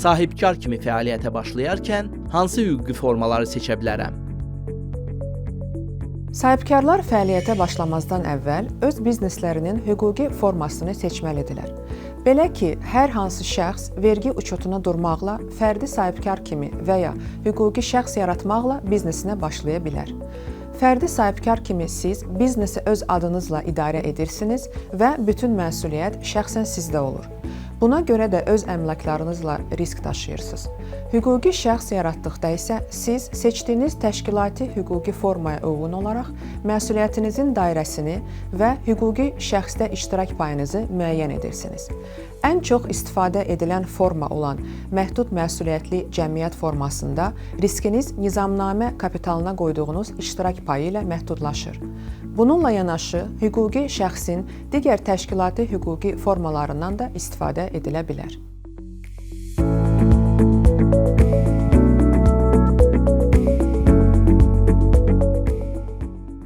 sahibkar kimi fəaliyyətə başlayarkən hansı hüquqi formaları seçə bilərəm? Sahibkarlar fəaliyyətə başlamazdan əvvəl öz bizneslərinin hüquqi formasını seçməlidirlər. Belə ki, hər hansı şəxs vergi uçotuna durmaqla, fərdi sahibkar kimi və ya hüquqi şəxs yaratmaqla biznesinə başlaya bilər. Fərdi sahibkar kimi siz biznesi öz adınızla idarə edirsiniz və bütün məsuliyyət şəxsən sizdə olur. Buna görə də öz əmlaklarınızla risk daşıyırsınız. Hüquqi şəxs yaratdıqda isə siz seçdiyiniz təşkilati hüquqi formaya uyğun olaraq məsuliyyətinizin dairəsini və hüquqi şəxsdə iştirak payınızı müəyyən edirsiniz. Ən çox istifadə edilən forma olan məhdud məsuliyyətli cəmiyyət formasında riskiniz nizamnamə kapitalına qoyduğunuz iştirak payı ilə məhdudlaşır. Bununla yanaşı, hüquqi şəxsin digər təşkilati hüquqi formalarından da istifadə edilə bilər.